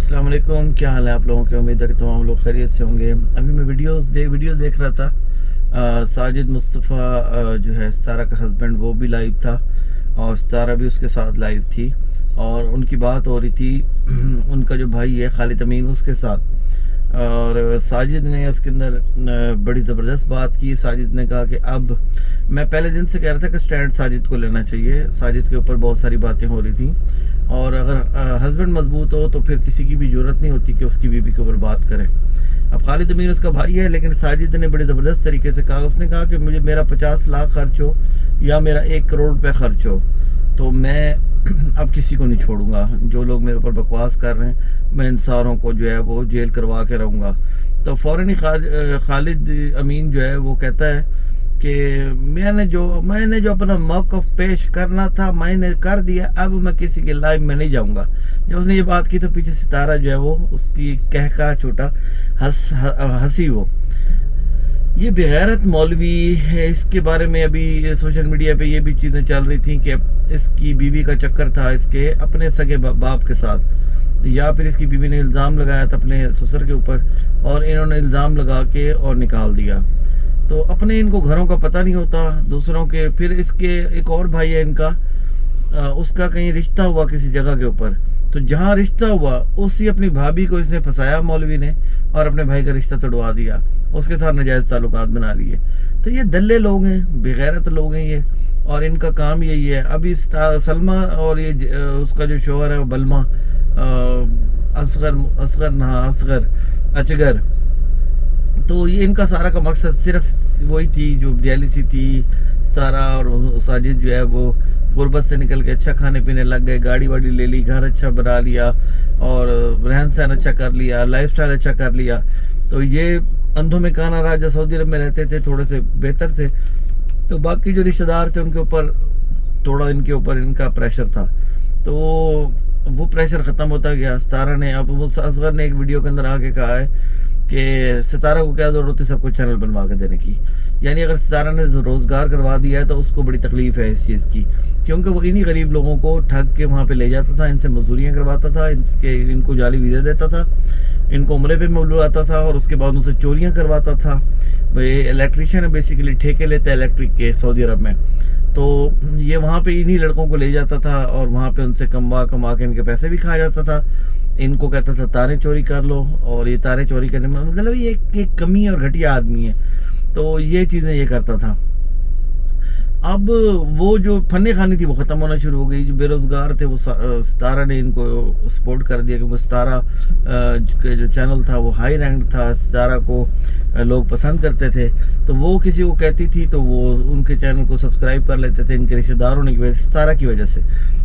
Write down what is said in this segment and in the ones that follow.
السلام علیکم، کیا حال ہے آپ لوگوں کے؟ امید ہے کہ تمام لوگ خیریت سے ہوں گے۔ ابھی میں ویڈیو دیکھ رہا تھا۔ ساجد مصطفیٰ جو ہے ستارہ کا ہسبینڈ، وہ بھی لائیو تھا اور ستارہ بھی اس کے ساتھ لائیو تھی، اور ان کی بات ہو رہی تھی ان کا جو بھائی ہے خالد امین اس کے ساتھ، اور ساجد نے اس کے اندر بڑی زبردست بات کی۔ ساجد نے کہا کہ اب میں پہلے دن سے کہہ رہا تھا کہ سٹینڈ ساجد کو لینا چاہیے، ساجد کے اوپر بہت ساری باتیں ہو رہی تھیں، اور اگر ہسبینڈ مضبوط ہو تو پھر کسی کی بھی ضرورت نہیں ہوتی کہ اس کی بیوی کے اوپر بات کرے۔ اب خالد امین اس کا بھائی ہے، لیکن ساجد نے بڑے زبردست طریقے سے کہا، اس نے کہا کہ مجھے میرا 50 لاکھ خرچ ہو یا میرا 1 کروڑ روپے خرچ ہو تو میں اب کسی کو نہیں چھوڑوں گا۔ جو لوگ میرے اوپر بکواس کر رہے ہیں میں ان ساروں کو جو ہے وہ جیل کروا کے رہوں گا۔ تو فوراً ہی خالد امین جو ہے وہ کہتا ہے کہ میں نے جو اپنا موقف پیش کرنا تھا میں نے کر دیا، اب میں کسی کے لائیو میں نہیں جاؤں گا۔ جب اس نے یہ بات کی تو پیچھے ستارہ جو ہے وہ اس کی کہکا چھوٹا ہنسی۔ وہ یہ بغیرت مولوی ہے، اس کے بارے میں ابھی سوشل میڈیا پہ یہ بھی چیزیں چل رہی تھیں کہ اس کی بیوی کا چکر تھا اس کے اپنے سگے باپ کے ساتھ، یا پھر اس کی بیوی نے الزام لگایا تھا اپنے سسر کے اوپر اور انہوں نے الزام لگا کے اور نکال دیا۔ تو اپنے ان کو گھروں کا پتہ نہیں ہوتا دوسروں کے۔ پھر اس کے ایک اور بھائی ہے ان کا، اس کا کہیں رشتہ ہوا کسی جگہ کے اوپر، تو جہاں رشتہ ہوا اسی اپنی بھابھی کو اس نے پھنسایا مولوی نے اور اپنے بھائی کا رشتہ توڑوا دیا، اس کے ساتھ ناجائز تعلقات بنا لیے۔ تو یہ دلے لوگ ہیں، بغیرت لوگ ہیں یہ، اور ان کا کام یہی ہے۔ ابھی سلمہ اور یہ اس کا جو شوہر ہے وہ بلما اچگر، تو یہ ان کا سارا کا مقصد صرف وہی تھی جو جیلیسی تھی۔ ستارہ اور ساجد جو ہے وہ غربت سے نکل کے اچھا کھانے پینے لگ گئے، گاڑی واڑی لے لی، گھر اچھا بنا لیا اور رہن سہن اچھا کر لیا، لائف سٹائل اچھا کر لیا۔ تو یہ اندھوں میں کان آ رہا، جو سعودی عرب میں رہتے تھے تھوڑے سے بہتر تھے، تو باقی جو رشتہ دار تھے ان کے اوپر تھوڑا ان کا پریشر تھا، تو وہ پریشر ختم ہوتا گیا۔ ستارہ نے اب اصغر نے ایک ویڈیو کے اندر آ کے کہا ہے کہ ستارہ کو کیا ضرورت ہے سب کو چینل بنوا کے دینے کی، یعنی اگر ستارہ نے روزگار کروا دیا ہے تو اس کو بڑی تکلیف ہے اس چیز کی، کیونکہ وہ انہی غریب لوگوں کو ٹھگ کے وہاں پہ لے جاتا تھا، ان سے مزدوریاں کرواتا تھا، ان کو جعلی ویزے دیتا تھا، ان کو عمرے پہ مبلواتا تھا، اور اس کے بعد ان سے چوریاں کرواتا تھا۔ الیکٹریشین ہے، بیسیکلی ٹھیکے لیتا ہے الیکٹرک کے سعودی عرب میں، تو یہ وہاں پہ انہی لڑکوں کو لے جاتا تھا اور وہاں پہ ان سے کما کے ان کے پیسے بھی کھا جاتا تھا۔ ان کو کہتا تھا تاریں چوری کر لو، اور یہ تاریں چوری کرنے میں مطلب یہ ایک کمی اور گھٹیا آدمی ہے، تو یہ چیزیں یہ کرتا تھا۔ اب وہ جو فن خانی تھی وہ ختم ہونا شروع ہو گئی، جو بے روزگار تھے وہ ستارہ نے ان کو سپورٹ کر دیا، کیونکہ ستارہ کے جو چینل تھا وہ ہائی رینک تھا، ستارہ کو لوگ پسند کرتے تھے، تو وہ کسی کو کہتی تھی تو وہ ان کے چینل کو سبسکرائب کر لیتے تھے، ان کے رشتہ دار ہونے کی وجہ سے، ستارہ کی وجہ سے،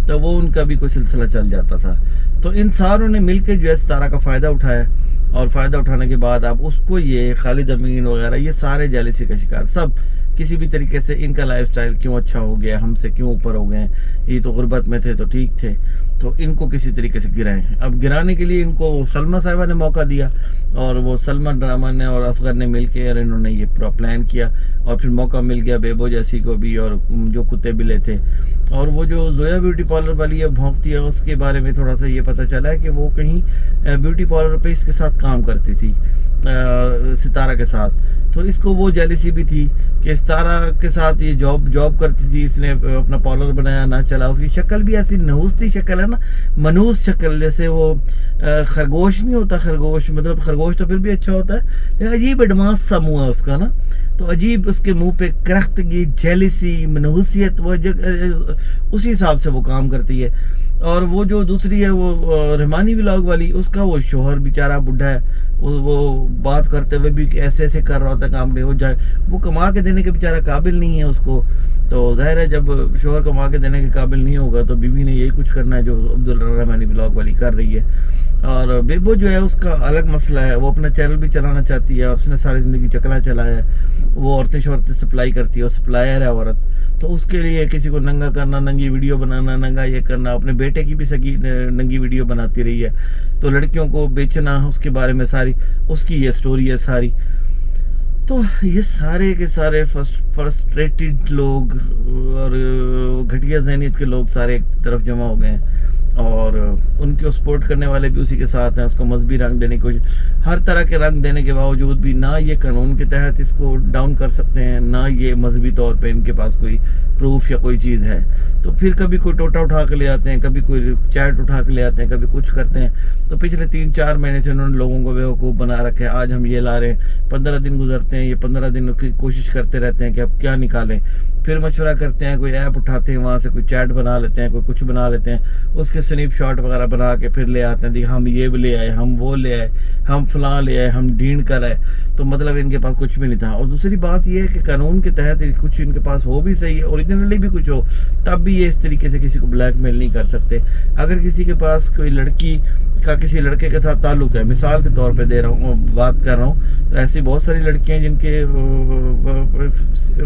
تو وہ ان کا بھی کوئی سلسلہ چل جاتا تھا۔ تو ان ساروں نے مل کے جو ہے ستارہ کا فائدہ اٹھایا، اور فائدہ اٹھانے کے بعد اب اس کو یہ خالد امین وغیرہ یہ سارے جیلیسی کا شکار، سب کسی بھی طریقے سے ان کا لائف سٹائل کیوں اچھا ہو گیا، ہم سے کیوں اوپر ہو گئے، یہ تو غربت میں تھے تو ٹھیک تھے، تو ان کو کسی طریقے سے گرائیں۔ اب گرانے کے لیے ان کو سلمہ صاحبہ نے موقع دیا، اور وہ سلمہ ڈرامہ نے اور اصغر نے مل کے اور انہوں نے یہ پورا پلان کیا، اور پھر موقع مل گیا بیبو جیسی کو بھی، اور جو کتے بلے تھے، اور وہ جو زویا بیوٹی پارلر والی ہے بھونکتی ہے، اس کے بارے میں تھوڑا سا یہ پتہ چلا ہے کہ وہ کہیں بیوٹی پارلر پہ اس کے ساتھ کام کرتی تھی ستارہ کے ساتھ، تو اس کو وہ جیلیسی بھی تھی کہ ستارہ کے ساتھ یہ جاب کرتی تھی، اس نے اپنا پارلر بنایا نہ چلا، اس کی شکل بھی ایسی نحوستی شکل ہے نا، منحوس شکل، جیسے وہ خرگوش نہیں ہوتا، خرگوش مطلب خرگوش تو پھر بھی اچھا ہوتا ہے، لیکن عجیب ایڈوانس سا منہ ہے اس کا نا، تو عجیب اس کے منہ پہ کرختگی، جیلیسی، منحوسیت، وہ اسی حساب سے وہ کام کرتی ہے۔ اور وہ جو دوسری ہے وہ رحمانی ولاگ والی، اس کا وہ شوہر بیچارہ بڈھا ہے، وہ بات کرتے ہوئے بھی ایسے ایسے کر رہا ہوتا ہے کام نہیں ہو جائے، وہ کما کے دینے کے بیچارہ قابل نہیں ہے اس کو، تو ظاہر ہے جب شوہر کما کے دینے کے قابل نہیں ہوگا تو بیوی نے یہی کچھ کرنا ہے جو عبدالرحمانی ولاگ والی کر رہی ہے۔ اور بیبو جو ہے اس کا الگ مسئلہ ہے، وہ اپنا چینل بھی چلانا چاہتی ہے، اور اس نے ساری زندگی چکلا چلایا ہے، وہ عورتیں شورتیں سپلائی کرتی ہے، وہ سپلائر ہے عورت، تو اس کے لیے کسی کو ننگا کرنا، ننگی ویڈیو بنانا، ننگا یہ کرنا، اپنے بیٹے کی بھی سگی ننگی ویڈیو بناتی رہی ہے، تو لڑکیوں کو بیچنا، اس کے بارے میں ساری اس کی یہ سٹوری ہے ساری۔ تو یہ سارے کے سارے فرسٹریٹڈ لوگ اور گھٹیا ذہنیت کے لوگ سارے ایک طرف جمع ہو گئے ہیں، اور ان کے سپورٹ کرنے والے بھی اسی کے ساتھ ہیں. اس کو مذہبی رنگ دینے کی کوشش, ہر طرح کے رنگ دینے کے باوجود بھی نہ یہ قانون کے تحت اس کو ڈاؤن کر سکتے ہیں, نہ یہ مذہبی طور پہ ان کے پاس کوئی پروف یا کوئی چیز ہے. تو پھر کبھی کوئی ٹوٹا اٹھا کے لے آتے ہیں, کبھی کوئی چیٹ اٹھا کے لے آتے ہیں, کبھی کچھ کرتے ہیں. تو پچھلے 3-4 مہینے سے انہوں نے لوگوں کو بیوقوف بنا رکھا ہے. آج ہم یہ لا رہے ہیں, 15 دن گزرتے ہیں, یہ 15 دن کی کوشش کرتے رہتے ہیں کہ اب کیا نکالیں. پھر مشورہ کرتے ہیں, کوئی ایپ اٹھاتے ہیں, وہاں سے کوئی چیٹ بنا لیتے ہیں, کوئی کچھ بنا لیتے ہیں, اس کے سنیپ شاٹ وغیرہ بنا کے پھر لے آتے ہیں. دیکھ ہم یہ بھی لے آئے, ہم وہ لے آئے, ہم فلاں لے آئے, ہم ڈھینڈ کر آئے. تو مطلب ان کے پاس کچھ بھی نہیں تھا. اور دوسری بات یہ ہے کہ قانون کے تحت کچھ ان کے پاس ہو بھی صحیح, اوریجنلی بھی کچھ ہو, تب بھی یہ اس طریقے سے کسی کو بلیک میل نہیں کر سکتے. اگر کسی کے پاس کوئی لڑکی کا کسی لڑکے کے ساتھ تعلق ہے, مثال کے طور پہ دے رہا ہوں, بات کر رہا ہوں, تو ایسی بہت ساری لڑکیاں جن کے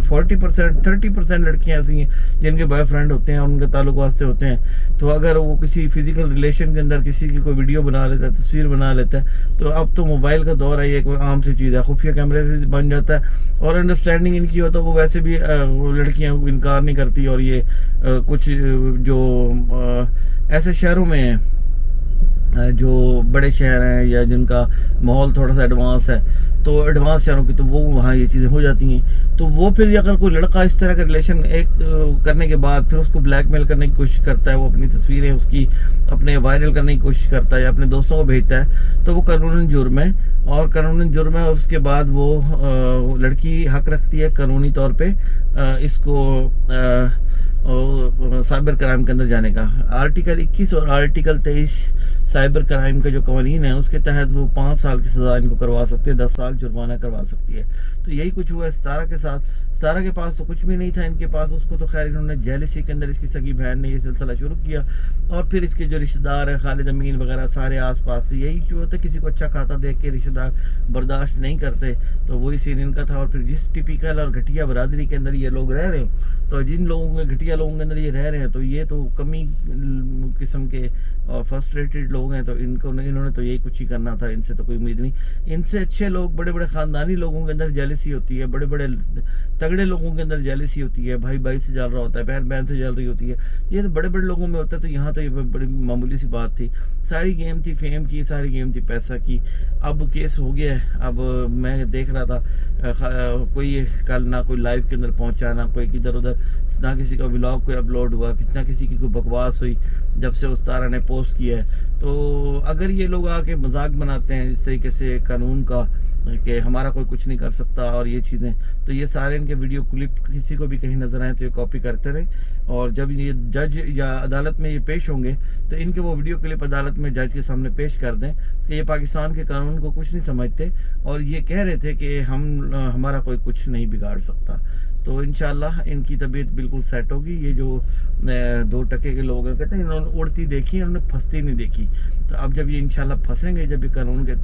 40% 30% لڑکیاں ایسی ہیں جن کے بوائے فرینڈ ہوتے ہیں اور ان کے تعلق واسطے ہوتے ہیں. تو اگر وہ کسی فزیکل ریلیشن کے اندر کسی کی کوئی ویڈیو بنا لیتا ہے, تصویر بنا لیتا ہے, تو اب تو موبائل کا دور ہے, یہ کوئی عام سی چیز ہے, خفیہ کیمرے بھی بن جاتا ہے. اور انڈرسٹینڈنگ ان کی ہو تو وہ ویسے بھی لڑکیاں انکار نہیں کرتی. اور یہ کچھ جو ایسے شہروں میں ہیں جو بڑے شہر ہیں یا جن کا ماحول تھوڑا سا ایڈوانس ہے, تو ایڈوانس شہروں کی, تو وہ وہاں یہ چیزیں ہو جاتی ہیں. تو وہ پھر اگر کوئی لڑکا اس طرح کا ریلیشن ایک کرنے کے بعد پھر اس کو بلیک میل کرنے کی کوشش کرتا ہے, وہ اپنی تصویریں اس کی اپنے وائرل کرنے کی کوشش کرتا ہے یا اپنے دوستوں کو بھیجتا ہے, تو وہ قانوناً جرم ہے. اور قانوناً جرم ہے. اس کے بعد وہ لڑکی حق رکھتی ہے قانونی طور پہ اس کو سائبر کرائم کے اندر جانے کا. آرٹیکل 21 اور آرٹیکل 23 سائبر کرائم کا جو قوانین ہے اس کے تحت وہ 5 سال کی سزا ان کو کروا سکتے ہیں, 10 سال جرمانہ کروا سکتی ہے. تو یہی کچھ ہوا ہے ستارہ کے ساتھ. ستارہ کے پاس تو کچھ بھی نہیں تھا ان کے پاس, اس کو تو خیر انہوں نے جیلسی کے اندر اس کی سگی بہن نے یہ سلسلہ شروع کیا, اور پھر اس کے جو رشتہ دار ہیں خالد امین وغیرہ سارے آس پاس سے, یہی جو ہوتا ہے کسی کو اچھا کھاتا دیکھ کے رشتہ دار برداشت نہیں کرتے, تو وہی سین ان کا تھا. اور پھر جس ٹپیکل اور گھٹیا برادری کے اندر یہ لوگ رہ رہے ہیں, تو جن لوگوں کے گھٹیا لوگوں کے اندر یہ رہ رہے ہیں, تو یہ تو کمی قسم کے اور فرسٹریٹڈ لوگ ہیں. تو انہوں نے تو یہی کچھ ہی کرنا تھا, ان سے تو کوئی امید نہیں. ان سے اچھے لوگ, بڑے بڑے خاندانی لوگوں کے اندر جیلسی ہوتی ہے, بڑے بڑے تگڑے لوگوں کے اندر جیلسی ہوتی ہے, بھائی بھائی سے جل رہا ہوتا ہے, بہن بہن سے جل رہی ہوتی ہے. یہ تو بڑے بڑے لوگوں میں ہوتا ہے. تو یہاں تو یہ بڑی معمولی سی بات تھی. ساری گیم تھی فیم کی, ساری گیم تھی پیسہ کی. اب کیس ہو گیا ہے. اب میں دیکھ رہا تھا کوئی کل نہ کوئی لائیو کے اندر پہنچا, نہ کوئی ادھر ادھر, نہ کسی کا ولاگ کوئی اپلوڈ ہوا, کتنا کسی کی کوئی بکواس ہوئی جب سے ستارہ نے پوسٹ کیا ہے. تو اگر یہ لوگ آ کے مذاق بناتے ہیں اس طریقے سے قانون کا کہ ہمارا کوئی کچھ نہیں کر سکتا اور یہ چیزیں, تو یہ سارے ان کے ویڈیو کلپ کسی کو بھی کہیں نظر آئیں تو یہ کاپی کرتے رہیں. اور جب یہ جج یا عدالت میں یہ پیش ہوں گے تو ان کے وہ ویڈیو کلپ عدالت میں جج کے سامنے پیش کر دیں کہ یہ پاکستان کے قانون کو کچھ نہیں سمجھتے اور یہ کہہ رہے تھے کہ ہمارا کوئی کچھ نہیں بگاڑ سکتا. تو انشاءاللہ ان کی طبیعت بالکل سیٹ ہوگی. یہ جو 2 ٹکے کے لوگ ہیں, کہتے ہیں انہوں نے اڑتی دیکھی, انہوں نے پھنستی نہیں دیکھی. تو اب جب یہ انشاءاللہ پھنسیں گے, جب یہ قانون کے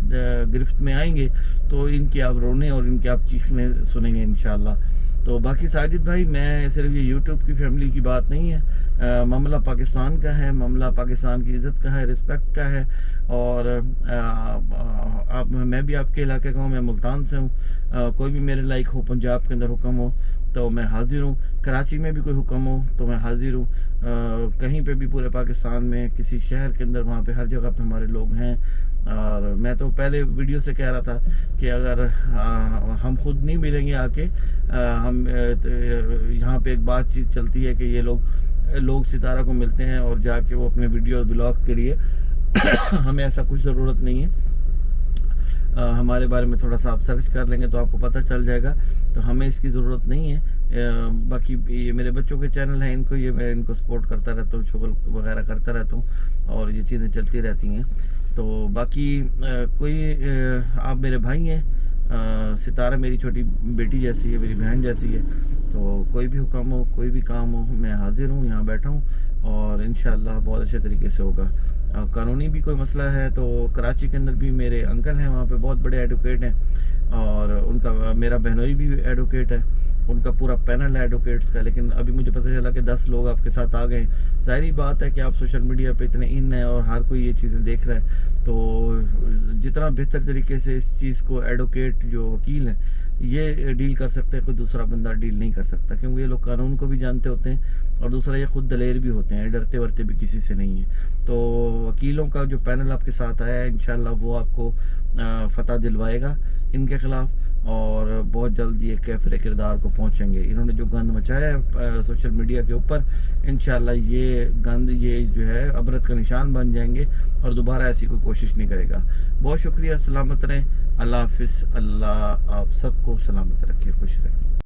گرفت میں آئیں گے, تو ان کی آپ رونے اور ان کی آپ چیخنے سنیں گے انشاءاللہ. تو باقی ساجد بھائی, میں صرف یہ یوٹیوب کی فیملی کی بات نہیں ہے, معاملہ پاکستان کا ہے, معاملہ پاکستان کی عزت کا ہے, رسپیکٹ کا ہے. اور میں بھی آپ کے علاقے کا ہوں, میں ملتان سے ہوں. کوئی بھی میرے لائق ہو, پنجاب کے اندر حکم ہو تو میں حاضر ہوں, کراچی میں بھی کوئی حکم ہو تو میں حاضر ہوں, کہیں پہ بھی پورے پاکستان میں کسی شہر کے اندر, وہاں پہ ہر جگہ پہ ہمارے لوگ ہیں. اور میں تو پہلے ویڈیو سے کہہ رہا تھا کہ اگر ہم خود نہیں ملیں گے آ کے, ہم یہاں پہ ایک بات چیز چلتی ہے کہ یہ لوگ ستارہ کو ملتے ہیں اور جا کے وہ اپنے ویڈیو بلاگ کے لیے ہمیں ایسا کچھ ضرورت نہیں ہے. ہمارے بارے میں تھوڑا سا آپ سرچ کر لیں گے تو آپ کو پتہ چل جائے گا. تو ہمیں اس کی ضرورت نہیں ہے. باقی یہ میرے بچوں کے چینل ہیں, میں ان کو سپورٹ کرتا رہتا ہوں, شغل وغیرہ کرتا رہتا ہوں اور یہ چیزیں چلتی رہتی ہیں. تو باقی کوئی آپ میرے بھائی ہیں, ستارہ میری چھوٹی بیٹی جیسی ہے, میری بہن جیسی ہے. تو کوئی بھی حکم ہو, کوئی بھی کام ہو, میں حاضر ہوں, یہاں بیٹھا ہوں اور انشاءاللہ بہت اچھے طریقے سے ہوگا. قانونی بھی کوئی مسئلہ ہے تو کراچی کے اندر بھی میرے انکل ہیں, وہاں پہ بہت بڑے ایڈوکیٹ ہیں, اور ان کا میرا بہنوئی بھی ایڈوکیٹ ہے. ان کا پورا پینل ہے ایڈوکیٹس کا، لیکن ابھی مجھے پتہ چلا کہ 10 لوگ آپ کے ساتھ آ گئے. ظاہری بات ہے کہ آپ سوشل میڈیا پہ اتنے ان ہیں اور ہر کوئی یہ چیزیں دیکھ رہا ہے، تو جتنا بہتر طریقے سے اس چیز کو ایڈوکیٹ جو وکیل ہیں یہ ڈیل کر سکتے ہیں، کوئی دوسرا بندہ ڈیل نہیں کر سکتا، کیونکہ یہ لوگ قانون کو بھی جانتے ہوتے ہیں، اور دوسرا یہ خود دلیر بھی ہوتے ہیں، ڈرتے ورتے بھی کسی سے نہیں ہیں. تو وکیلوں کا جو پینل آپ کے ساتھ آیا ہے انشاءاللہ وہ آپ کو فتح دلوائے گا ان کے خلاف، اور بہت جلد یہ کیفر کردار کو پہنچیں گے. انہوں نے جو گند مچایا ہے سوشل میڈیا کے اوپر، انشاءاللہ یہ گند یہ جو ہے عبرت کا نشان بن جائیں گے اور دوبارہ ایسی کوئی کوشش نہیں کرے گا. بہت شکریہ، سلامت رہیں، اللہ حافظ. اللہ آپ سب کو سلامت رکھے، خوش رہیں.